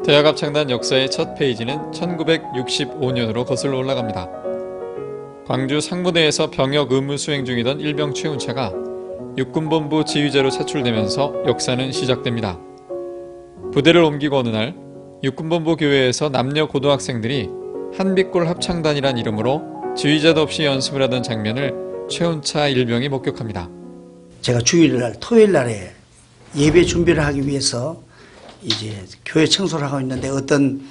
대학합창단 역사의 첫 페이지는 1965년으로 거슬러 올라갑니다. 광주 상무대에서 병역 의무 수행 중이던 일병 최운차가 육군본부 지휘자로 차출되면서 역사는 시작됩니다. 부대를 옮기고 어느 날 육군본부 교회에서 남녀 고등학생들이 한빛골 합창단이란 이름으로 지휘자도 없이 연습을 하던 장면을 최운차 일병이 목격합니다. 제가 주일날 토요일 날에 예배 준비를 하기 위해서 이제 교회 청소를 하고 있는데 어떤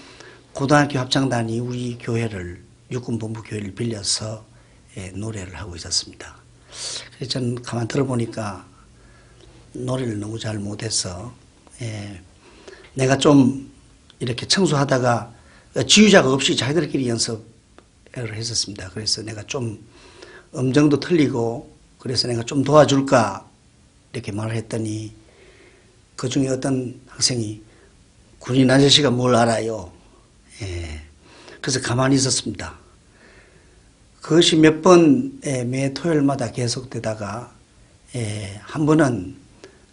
고등학교 합창단이 우리 교회를 육군본부 교회를 빌려서 노래를 하고 있었습니다. 그래서 저는 가만 들어보니까 노래를 너무 잘 못해서 내가 좀 이렇게 청소하다가 지휘자가 없이 자기들끼리 연습을 했었습니다. 그래서 내가 좀 음정도 틀리고 그래서 내가 좀 도와줄까 이렇게 말을 했더니 그 중에 어떤 학생이 군인 아저씨가 뭘 알아요. 그래서 가만히 있었습니다. 그것이 몇 번 매 토요일마다 계속되다가 한 번은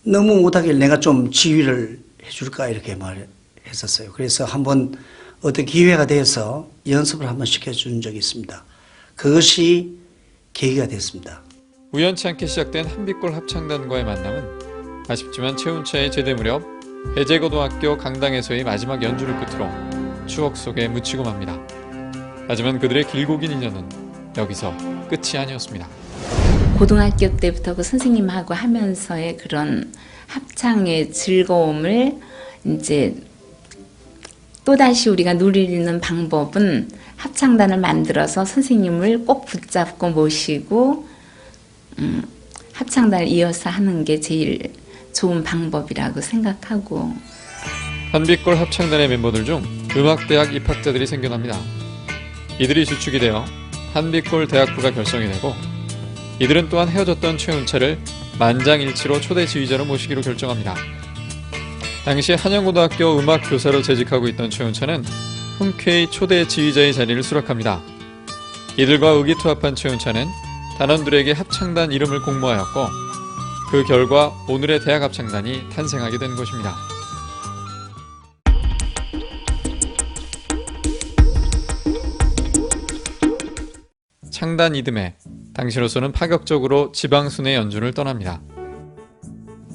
너무 못하길 내가 좀 지휘를 해줄까 이렇게 말했었어요. 그래서 한번 어떤 기회가 돼서 연습을 한번 시켜준 적이 있습니다. 그것이 계기가 됐습니다. 우연치 않게 시작된 한빛골 합창단과의 만남은 아쉽지만 최운차의 제대 무렵 해제고등학교 강당에서의 마지막 연주를 끝으로 추억 속에 묻히고 맙니다. 하지만 그들의 길고 긴 인연은 여기서 끝이 아니었습니다. 고등학교 때부터 그 선생님하고 하면서의 그런 합창의 즐거움을 이제 또다시 우리가 누리는 방법은 합창단을 만들어서 선생님을 꼭 붙잡고 모시고 합창단을 이어서 하는 게 제일 좋은 방법이라고 생각하고. 한빛골 합창단의 멤버들 중 음악대학 입학자들이 생겨납니다. 이들이 주축이 되어 한빛골 대학부가 결성이 되고 이들은 또한 헤어졌던 최운차를 만장일치로 초대 지휘자로 모시기로 결정합니다. 당시 한영고등학교 음악교사로 재직하고 있던 최운차는 흔쾌히 초대 지휘자의 자리를 수락합니다. 이들과 의기투합한 최운차는 단원들에게 합창단 이름을 공모하였고 그 결과 오늘의 대학합창단이 탄생하게 된 것입니다. 창단 이듬해 당시로서는 파격적으로 지방순회 연주를 떠납니다.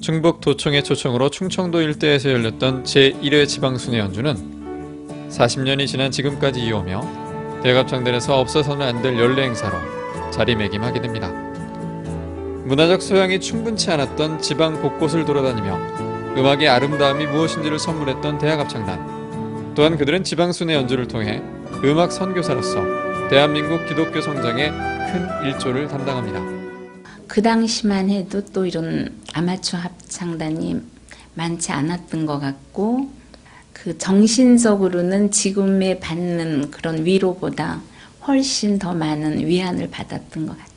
충북 도청의 초청으로 충청도 일대에서 열렸던 제1회 지방순회 연주는 40년이 지난 지금까지 이어오며 대학합창단에서 없어서는 안 될 연례 행사로 자리매김하게 됩니다. 문화적 소양이 충분치 않았던 지방 곳곳을 돌아다니며 음악의 아름다움이 무엇인지를 선물했던 대학합창단. 또한 그들은 지방순회 연주를 통해 음악 선교사로서 대한민국 기독교 성장에 큰 일조를 담당합니다. 그 당시만 해도 또 이런 아마추어 합창단이 많지 않았던 것 같고 그 정신적으로는 지금에 받는 그런 위로보다 훨씬 더 많은 위안을 받았던 것 같아요.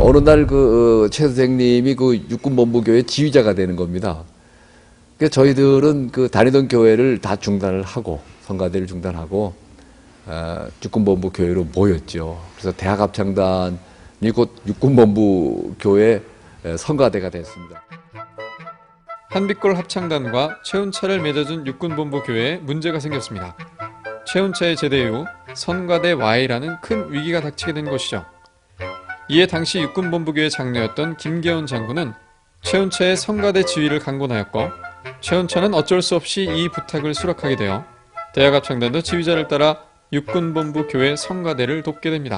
어느 날 최 선생님이 육군본부교회 지휘자가 되는 겁니다. 그래서 저희들은 다니던 교회를 다 중단을 하고 성가대를 중단하고 육군본부 교회로 모였죠. 그래서 대학합창단이 곧 육군본부 교회 성가대가 됐습니다. 한빛골 합창단과 최운차를 맺어준 육군본부 교회에 문제가 생겼습니다. 최운차의 제대 이후 선가대 Y라는 큰 위기가 닥치게 된 것이죠. 이에 당시 육군본부교회 장로였던 김계훈 장군은 최운차의 성가대 지휘를 강권하였고 최운차는 어쩔 수 없이 이 부탁을 수락하게 되어 대학합창단도 지휘자를 따라 육군본부 교회 성가대를 돕게 됩니다.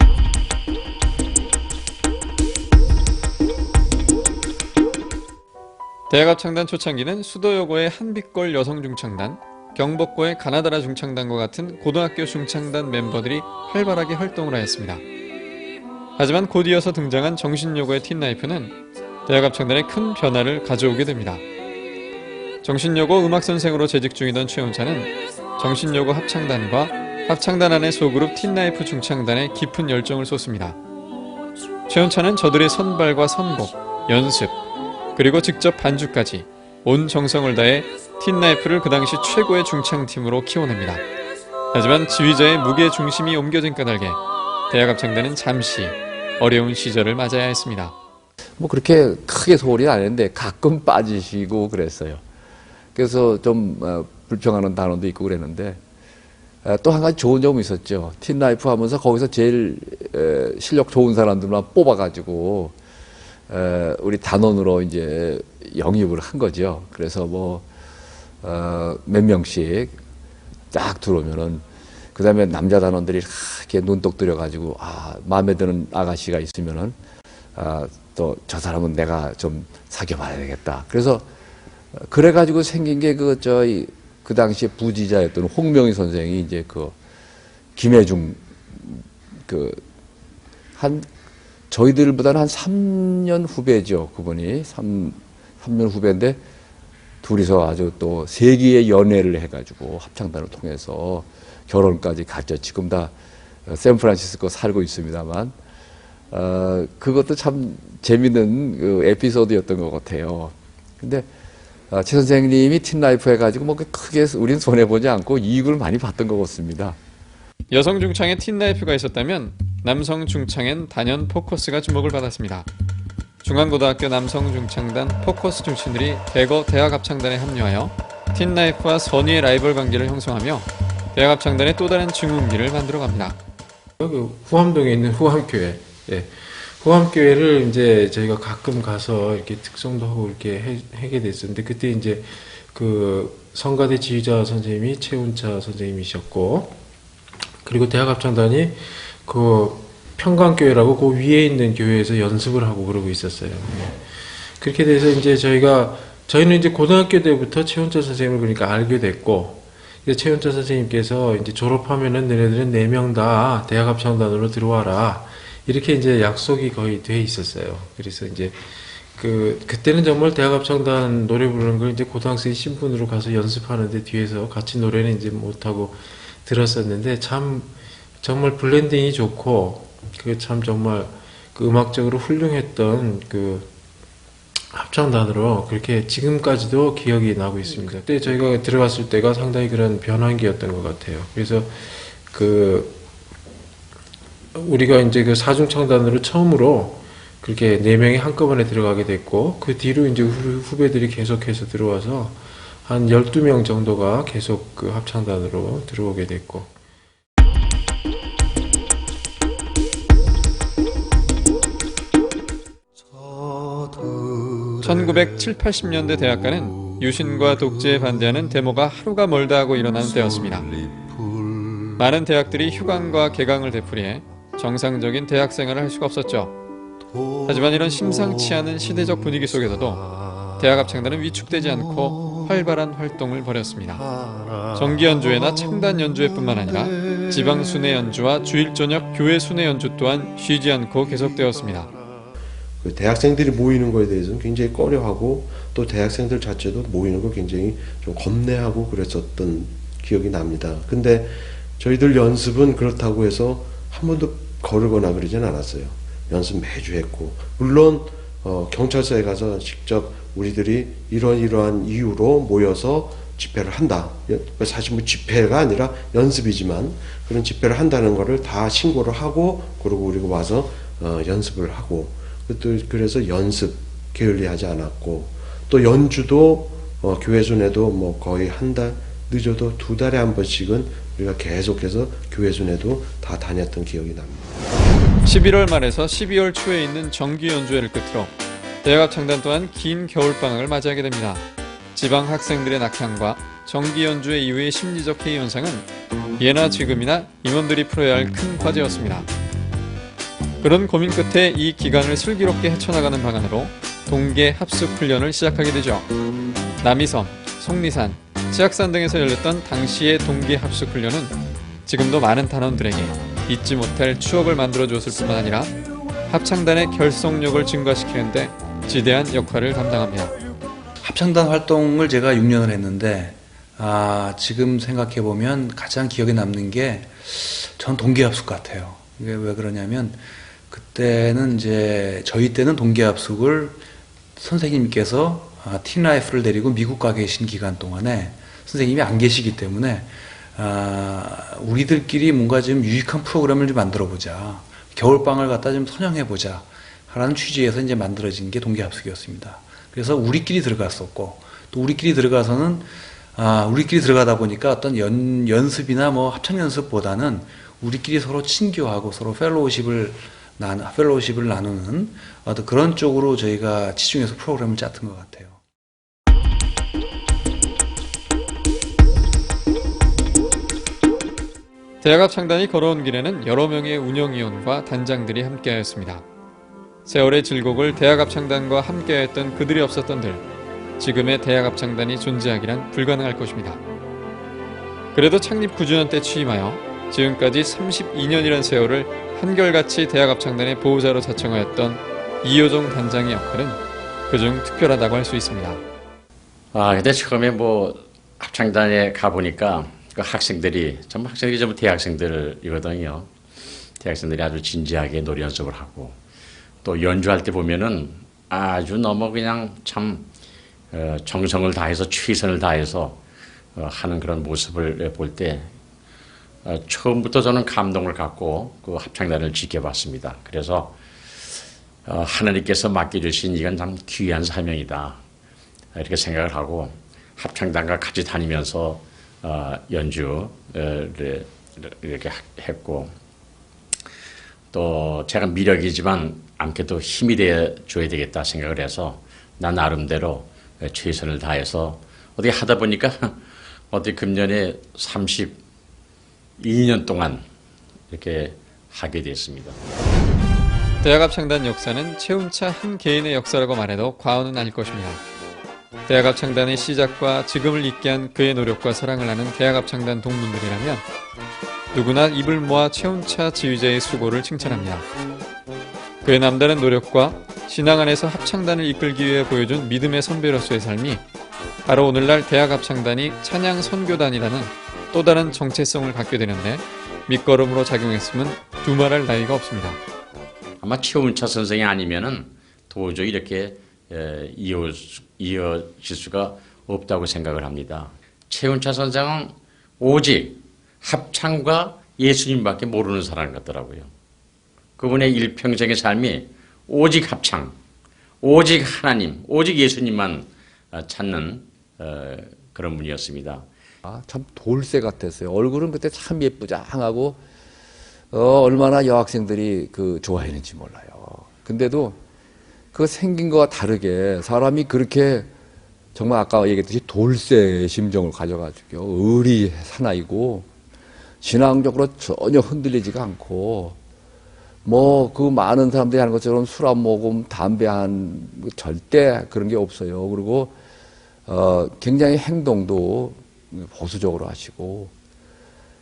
대학합창단 초창기는 수도여고의 한빛골 여성중창단, 경복고의 가나다라 중창단과 같은 고등학교 중창단 멤버들이 활발하게 활동을 하였습니다. 하지만 곧 이어서 등장한 정신여고의 틴나이프는 대학합창단에 큰 변화를 가져오게 됩니다. 정신여고 음악선생으로 재직 중이던 최운차는 정신여고 합창단과 합창단 안의 소그룹 틴나이프 중창단에 깊은 열정을 쏟습니다. 최운차는 저들의 선발과 선곡, 연습, 그리고 직접 반주까지 온 정성을 다해 틴나이프를 그 당시 최고의 중창팀으로 키워냅니다. 하지만 지휘자의 무게 중심이 옮겨진 까닭에 대학합창단은 잠시 어려운 시절을 맞아야 했습니다. 그렇게 크게 소홀히 안 했는데 가끔 빠지시고 그랬어요. 그래서 좀 불평하는 단원도 있고 그랬는데 또 한 가지 좋은 점이 있었죠. 틴라이프 하면서 거기서 제일 실력 좋은 사람들만 뽑아가지고 우리 단원으로 이제 영입을 한 거죠. 그래서 뭐 몇 명씩 딱 들어오면은 그 다음에 남자 단원들이 이렇게 눈독 들여가지고 마음에 드는 아가씨가 있으면은 또 저 사람은 내가 좀 사귀어봐야 되겠다. 그래서 그래가지고 생긴 게 그 당시에 부지자였던 홍명희 선생이 이제 그 김혜중 저희들보다는 한 3년 후배죠. 그분이 3년 후배인데 둘이서 아주 또 세기의 연애를 해가지고 합창단을 통해서 결혼까지 갔죠. 지금 다 샌프란시스코 살고 있습니다만 그것도 참 재밌는 그 에피소드였던 것 같아요. 근데 최 선생님이 틴라이프 해가지고 뭐 크게 우리는 손해보지 않고 이익을 많이 봤던 것 같습니다. 여성 중창에 틴라이프가 있었다면 남성 중창엔 단연 포커스가 주목을 받았습니다. 중앙고등학교 남성중창단 포커스 중심들이 대거 대학합창단에 합류하여 틴라이프와 선의의 라이벌 관계를 형성하며 대학합창단의 또 다른 증흥기를 만들어갑니다. 후암동에 있는 후암교회, 후암교회를 이제 저희가 가끔 가서 이렇게 특성도 하고 이렇게 하게 됐었는데, 그때 이제 그 성가대 지휘자 선생님이 최운차 선생님이셨고, 그리고 대학합창단이 그 평강교회라고 그 위에 있는 교회에서 연습을 하고 그러고 있었어요. 그렇게 돼서 이제 저희는 이제 고등학교 때부터 최운차 선생님을 그러니까 알게 됐고, 최운차 선생님께서 이제 졸업하면은 너네들은 4명 다 대학합창단으로 들어와라. 이렇게 이제 약속이 거의 돼 있었어요. 그래서 이제 그때는 정말 대학합창단 노래 부르는 걸 이제 고등학생 신분으로 가서 연습하는데 뒤에서 같이 노래는 이제 못하고 들었었는데 정말 블렌딩이 좋고, 참 정말 그 음악적으로 훌륭했던 그 합창단으로 그렇게 지금까지도 기억이 나고 있습니다. 그때 저희가 들어갔을 때가 상당히 그런 변환기였던 것 같아요. 그래서 우리가 이제 그 사중창단으로 처음으로 그렇게 4명이 한꺼번에 들어가게 됐고, 그 뒤로 이제 후배들이 계속해서 들어와서 한 12명 정도가 계속 그 합창단으로 들어오게 됐고. 1970, 80년대 대학가는 유신과 독재에 반대하는 데모가 하루가 멀다 하고 일어나는 때였습니다. 많은 대학들이 휴강과 개강을 되풀이해 정상적인 대학 생활을 할 수가 없었죠. 하지만 이런 심상치 않은 시대적 분위기 속에서도 대학합창단은 위축되지 않고 활발한 활동을 벌였습니다. 정기 연주회나 창단 연주회뿐만 아니라 지방 순회 연주와 주일 저녁 교회 순회 연주 또한 쉬지 않고 계속되었습니다. 대학생들이 모이는 거에 대해서는 굉장히 꺼려하고, 또 대학생들 자체도 모이는 거 굉장히 좀 겁내하고 그랬었던 기억이 납니다. 근데 저희들 연습은 그렇다고 해서 한 번도 거르거나 그러진 않았어요. 연습 매주 했고, 물론 경찰서에 가서 직접 우리들이 이러한 이유로 모여서 집회를 한다. 사실 뭐 집회가 아니라 연습이지만 그런 집회를 한다는 거를 다 신고를 하고, 그리고 우리가 와서 연습을 하고, 또 그래서 연습 게을리하지 않았고, 또 연주도 교회 순회도 뭐 거의 한 달, 늦어도 2달에 한 번씩은 우리가 계속해서 교회 순회도 다 다녔던 기억이 납니다. 11월 말에서 12월 초에 있는 정기 연주회를 끝으로 대학합창단 또한 긴 겨울방학을 맞이하게 됩니다. 지방 학생들의 낙향과 정기 연주회 이후의 심리적 해이 현상은 예나 지금이나 임원들이 풀어야 할 큰 과제였습니다. 그런 고민 끝에 이 기간을 슬기롭게 헤쳐나가는 방안으로 동계 합숙 훈련을 시작하게 되죠. 남이섬, 속리산, 치악산 등에서 열렸던 당시의 동계 합숙 훈련은 지금도 많은 단원들에게 잊지 못할 추억을 만들어 주었을 뿐만 아니라 합창단의 결속력을 증가시키는데 지대한 역할을 담당합니다. 합창단 활동을 제가 6년을 했는데, 지금 생각해 보면 가장 기억에 남는 게 전 동계 합숙 같아요. 이게 왜 그러냐면, 그때는 이제 저희 때는 동계 합숙을 선생님께서 틴라이프를 데리고 미국 가 계신 기간 동안에 선생님이 안 계시기 때문에 우리들끼리 뭔가 좀 유익한 프로그램을 좀 만들어 보자, 겨울방을 갖다 좀 선영해 보자 하라는 취지에서 이제 만들어진 게 동계 합숙이었습니다. 그래서 우리끼리 들어갔었고, 또 우리끼리 들어가서는 우리끼리 들어가다 보니까 어떤 연습이나 뭐 합창 연습보다는 우리끼리 서로 친교하고 서로 펠로우십을 나누는 어떤 그런 쪽으로 저희가 치중해서 프로그램을 짰던 것 같아요. 대학합창단이 걸어온 길에는 여러 명의 운영위원과 단장들이 함께하였습니다. 세월의 질곡을 대학합창단과 함께했던 그들이 없었던들 지금의 대학합창단이 존재하기란 불가능할 것입니다. 그래도 창립 9주년 때 취임하여 지금까지 32년이란 세월을 한결같이 대학합창단의 보호자로 자청하였던 이효종 단장의 역할은 그중 특별하다고 할 수 있습니다. 근데 처음에 합창단에 가보니까 그 학생들이 전부 대학생들이거든요. 대학생들이 아주 진지하게 노래 연습을 하고 또 연주할 때 보면은 아주 너무 그냥 참 정성을 다해서 최선을 다해서 하는 그런 모습을 볼 때 처음부터 저는 감동을 갖고 그 합창단을 지켜봤습니다. 그래서 하나님께서 맡겨주신 이건 참 귀한 사명이다 이렇게 생각을 하고 합창단과 같이 다니면서 연주를 이렇게 했고 또 제가 미력이지만 암께도 힘이 되어줘야 되겠다 생각을 해서 나 나름대로 최선을 다해서 어떻게 하다 보니까 어떻게 금년에 32년 동안 이렇게 하게 됐습니다. 대학합창단 역사는 채운차 한 개인의 역사라고 말해도 과언은 아닐 것입니다. 대학합창단의 시작과 지금을 잇게 한 그의 노력과 사랑을 아는 대학합창단 동문들이라면 누구나 입을 모아 채운차 지휘자의 수고를 칭찬합니다. 그의 남다른 노력과 신앙 안에서 합창단을 이끌기 위해 보여준 믿음의 선배로서의 삶이 바로 오늘날 대학합창단이 찬양 선교단이라는 또 다른 정체성을 갖게 되는데 밑거름으로 작용했음은 두말할 나위가 없습니다. 아마 최운차 선생이 아니면은 도저히 이렇게 이어질 수가 없다고 생각을 합니다. 최운차 선생은 오직 합창과 예수님밖에 모르는 사람 같더라고요. 그분의 일평생의 삶이 오직 합창, 오직 하나님, 오직 예수님만 찾는 그런 분이었습니다. 참 돌쇠 같았어요. 얼굴은 그때 참 예쁘장하고 얼마나 여학생들이 좋아했는지 몰라요. 근데도 그 생긴 거와 다르게 사람이 그렇게 정말 아까 얘기했듯이 돌쇠의 심정을 가져가지고 의리 사나이고 신앙적으로 전혀 흔들리지가 않고 그 많은 사람들이 하는 것처럼 술 한 모금, 담배 한 절대 그런 게 없어요. 그리고 굉장히 행동도 보수적으로 하시고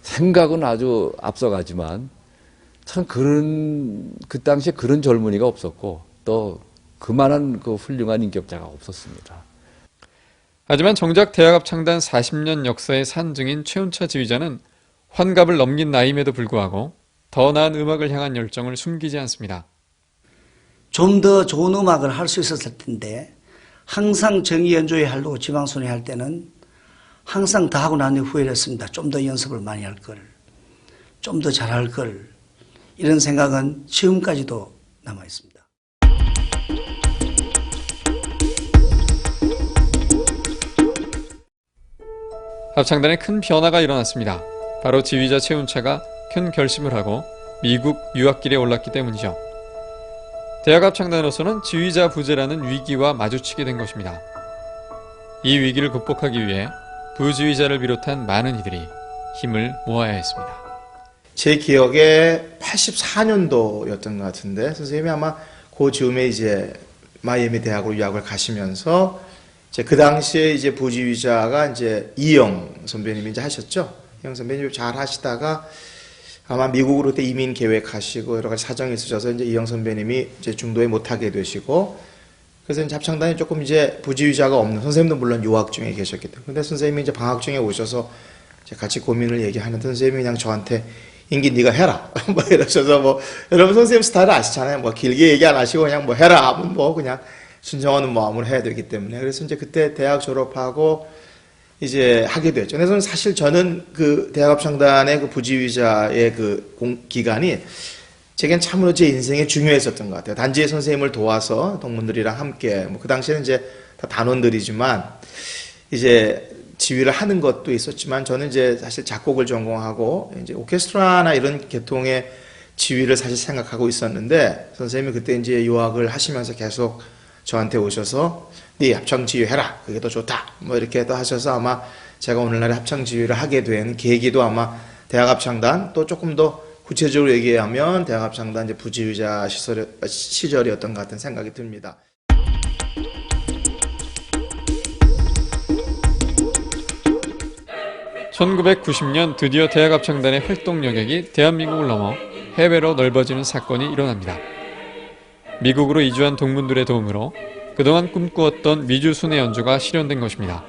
생각은 아주 앞서가지만 참 그 당시에 그런 젊은이가 없었고 또 그만한 훌륭한 인격자가 없었습니다. 하지만 정작 대학합창단 40년 역사의 산증인 최운차 지휘자는 환갑을 넘긴 나이임에도 불구하고 더 나은 음악을 향한 열정을 숨기지 않습니다. 좀 더 좋은 음악을 할 수 있었을 텐데 항상 정기 연주회 하려고 지방순회 할 때는 항상 다 하고 난 후에 후회를 했습니다. 좀 더 연습을 많이 할 걸, 좀 더 잘할 걸, 이런 생각은 지금까지도 남아 있습니다. 합창단에 큰 변화가 일어났습니다. 바로 지휘자 최운차가 큰 결심을 하고 미국 유학길에 올랐기 때문이죠. 대학합창단으로서는 지휘자 부재라는 위기와 마주치게 된 것입니다. 이 위기를 극복하기 위해 부지휘자를 비롯한 많은 이들이 힘을 모아야 했습니다. 제 기억에 84년도였던 것 같은데 선생님이 아마 그 즈음에 이제 마이애미 대학으로 유학을 가시면서 이제 그 당시에 이제 부지휘자가 이제 이영 선배님이 이제 하셨죠. 이영 선배님이 잘 하시다가 아마 미국으로 그때 이민 계획하시고 여러 가지 사정이 있으셔서 이제 이영 선배님이 이제 중도에 못하게 되시고 그래서 이제 합창단이 조금 이제 부지휘자가 없는 선생님도 물론 유학 중에 계셨기 때문에 근데 선생님이 이제 방학 중에 오셔서 이제 같이 고민을 얘기하는 선생님이 그냥 저한테 인기 네가 해라 뭐 이러셔서 여러분 선생님 스타일 아시잖아요. 길게 얘기 안 하시고 그냥 해라 하면 그냥 순정하는 마음으로 해야 되기 때문에 그래서 이제 그때 대학 졸업하고 이제 하게 됐죠. 그래서 사실 저는 그 대학합창단의 그 부지휘자의 기간이 제겐 참으로 제 인생에 중요했었던 것 같아요. 단지의 선생님을 도와서 동문들이랑 함께 그 당시에는 이제 다 단원들이지만 이제 지휘를 하는 것도 있었지만 저는 이제 사실 작곡을 전공하고 이제 오케스트라나 이런 계통의 지휘를 사실 생각하고 있었는데 선생님이 그때 이제 유학을 하시면서 계속 저한테 오셔서 네 합창 지휘해라 그게 더 좋다 뭐 이렇게 또 하셔서 아마 제가 오늘날에 합창 지휘를 하게 된 계기도 아마 대학합창단 또 조금 더 구체적으로 얘기하면 대학합창단 이제 부지휘자 시절이었던 것 같은 생각이 듭니다. (1990년) 드디어 대학합창단의 활동 영역이 대한민국을 넘어 해외로 넓어지는 사건이 일어납니다. 미국으로 이주한 동문들의 도움으로 그동안 꿈꾸었던 미주 순회 연주가 실현된 것입니다.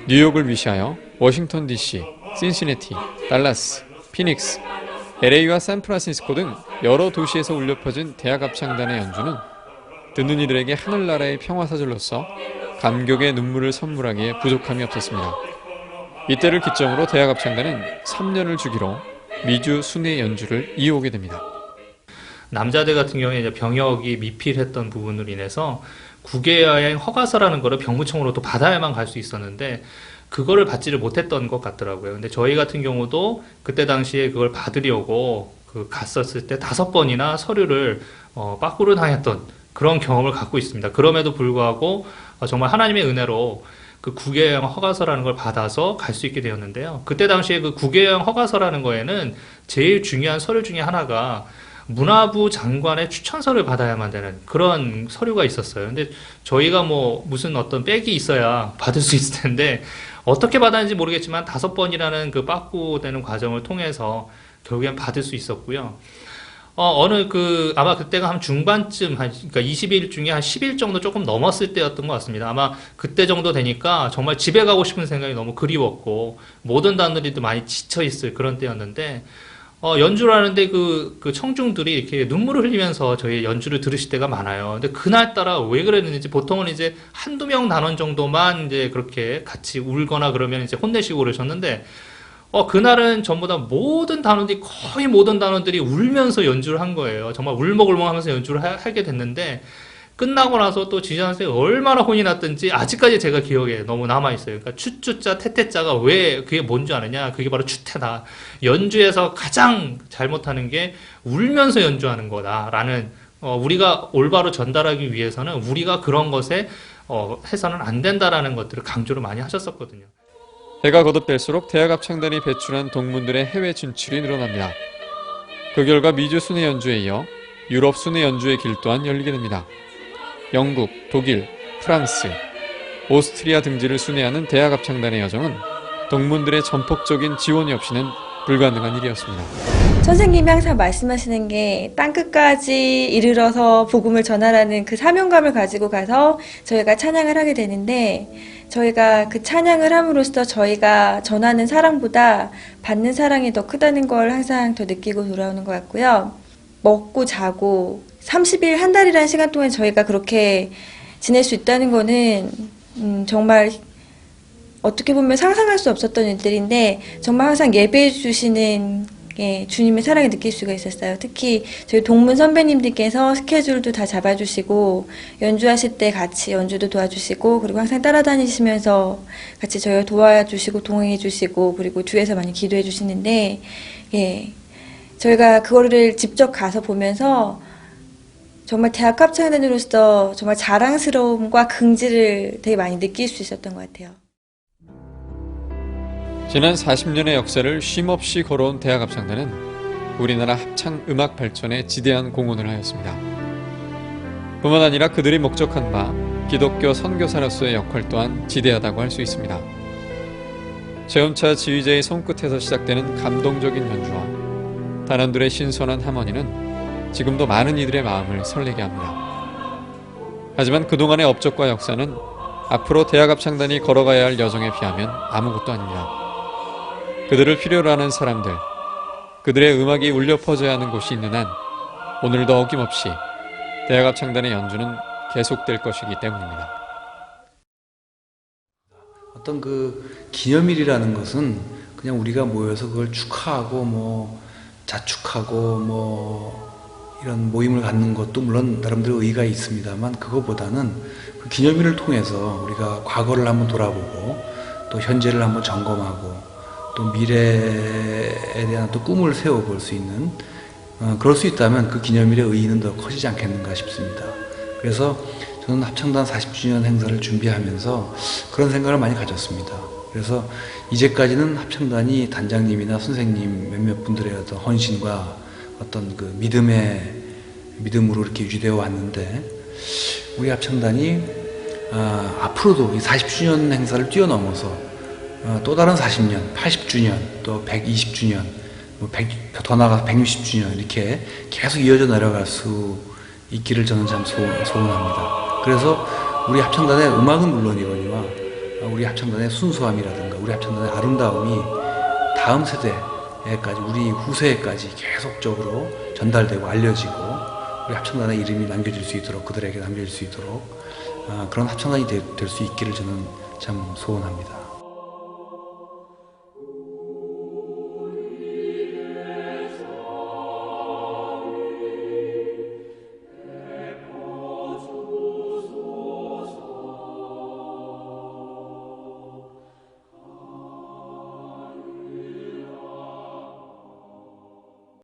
뉴욕을 위시하여 워싱턴 DC, 신시내티, 달라스, 피닉스, LA와 샌프란시스코 등 여러 도시에서 울려 퍼진 대학합창단의 연주는 듣는 이들에게 하늘나라의 평화사절로서 감격의 눈물을 선물하기에 부족함이 없었습니다. 이때를 기점으로 대학합창단은 3년을 주기로 미주 순회 연주를 이어오게 됩니다. 남자들 같은 경우에 이제 병역이 미필했던 부분으로 인해서 국외여행 허가서라는 거를 병무청으로 또 받아야만 갈 수 있었는데 그거를 받지를 못했던 것 같더라고요. 근데 저희 같은 경우도 그때 당시에 그걸 받으려고 갔었을 때 5번이나 서류를 빠꾸를 당했던 그런 경험을 갖고 있습니다. 그럼에도 불구하고 정말 하나님의 은혜로 그 국외여행 허가서라는 걸 받아서 갈 수 있게 되었는데요. 그때 당시에 그 국외여행 허가서라는 거에는 제일 중요한 서류 중에 하나가 문화부 장관의 추천서를 받아야만 되는 그런 서류가 있었어요. 근데 저희가 뭐 무슨 어떤 백이 있어야 받을 수 있을 텐데 어떻게 받았는지 모르겠지만 5번이라는 그 빠꾸되는 과정을 통해서 결국엔 받을 수 있었고요. 아마 그때가 한 중반쯤, 그러니까 20일 중에 한 10일 정도 조금 넘었을 때였던 것 같습니다. 아마 그때 정도 되니까 정말 집에 가고 싶은 생각이 너무 그리웠고, 모든 단원들도 많이 지쳐있을 그런 때였는데, 연주를 하는데 그 청중들이 이렇게 눈물을 흘리면서 저희 연주를 들으실 때가 많아요. 근데 그날따라 왜 그랬는지 보통은 이제 한두 명 단원 정도만 이제 그렇게 같이 울거나 그러면 이제 혼내시고 그러셨는데, 그날은 전부 다 거의 모든 단원들이 울면서 연주를 한 거예요. 정말 울먹울먹 하면서 연주를 하게 됐는데, 끝나고 나서 또 지휘자 선생님이 얼마나 혼이 났던지 아직까지 제가 기억에 너무 남아있어요. 그러니까 추추자, 태태자가 왜 그게 뭔지 아느냐? 그게 바로 추태다. 연주에서 가장 잘못하는 게 울면서 연주하는 거다라는, 우리가 올바로 전달하기 위해서는 우리가 그런 것에 해서는 안 된다라는 것들을 강조를 많이 하셨었거든요. 해가 거듭될수록 대학합창단이 배출한 동문들의 해외 진출이 늘어납니다. 그 결과 미주 순회 연주에 이어 유럽 순회 연주의 길 또한 열리게 됩니다. 영국, 독일, 프랑스, 오스트리아 등지를 순회하는 대학합창단의 여정은 동문들의 전폭적인 지원이 없이는 불가능한 일이었습니다. 선생님이 항상 말씀하시는 게 땅끝까지 이르러서 복음을 전하라는 그 사명감을 가지고 가서 저희가 찬양을 하게 되는데, 저희가 그 찬양을 함으로써 저희가 전하는 사랑보다 받는 사랑이 더 크다는 걸 항상 더 느끼고 돌아오는 것 같고요. 먹고 자고 30일 한 달이라는 시간 동안 저희가 그렇게 지낼 수 있다는 거는 정말 어떻게 보면 상상할 수 없었던 일들인데, 정말 항상 예배해 주시는 주님의 사랑을 느낄 수가 있었어요. 특히 저희 동문 선배님들께서 스케줄도 다 잡아주시고 연주하실 때 같이 연주도 도와주시고, 그리고 항상 따라다니시면서 같이 저희 도와주시고 동행해 주시고, 그리고 뒤에서 많이 기도해 주시는데, 저희가 그거를 직접 가서 보면서 정말 대학합창단으로서 정말 자랑스러움과 긍지를 되게 많이 느낄 수 있었던 것 같아요. 지난 40년의 역사를 쉼없이 걸어온 대학합창단은 우리나라 합창 음악 발전에 지대한 공헌을 하였습니다. 뿐만 아니라 그들이 목적한 바 기독교 선교사로서의 역할 또한 지대하다고 할 수 있습니다. 최원차 지휘자의 손끝에서 시작되는 감동적인 연주와 단원들의 신선한 하모니는 지금도 많은 이들의 마음을 설레게 합니다. 하지만 그동안의 업적과 역사는 앞으로 대학합창단이 걸어가야 할 여정에 비하면 아무것도 아닙니다. 그들을 필요로 하는 사람들, 그들의 음악이 울려 퍼져야 하는 곳이 있는 한 오늘도 어김없이 대학합창단의 연주는 계속될 것이기 때문입니다. 어떤 그 기념일이라는 것은 그냥 우리가 모여서 그걸 축하하고 자축하고 이런 모임을 갖는 것도 물론 나름대로 의의가 있습니다만, 그거보다는 그 기념일을 통해서 우리가 과거를 한번 돌아보고 또 현재를 한번 점검하고 또 미래에 대한 또 꿈을 세워볼 수 있는 그럴 수 있다면 그 기념일의 의의는 더 커지지 않겠는가 싶습니다. 그래서 저는 합창단 40주년 행사를 준비하면서 그런 생각을 많이 가졌습니다. 그래서 이제까지는 합창단이 단장님이나 선생님 몇몇 분들의 어떤 헌신과 어떤 그 믿음으로 이렇게 유지되어 왔는데 우리 합창단이 앞으로도 이 40주년 행사를 뛰어넘어서 또 다른 40년, 80주년, 또 120주년, 더 나아가서 160주년 이렇게 계속 이어져 내려갈 수 있기를 저는 참 소원합니다. 그래서 우리 합창단의 음악은 물론이거니와 우리 합창단의 순수함이라든가 우리 합창단의 아름다움이 다음 세대에까지 우리 후세에까지 계속적으로 전달되고 알려지고 우리 합창단의 이름이 남겨질 수 있도록 그들에게 남겨질 수 있도록 그런 합창단이 될 수 있기를 저는 참 소원합니다.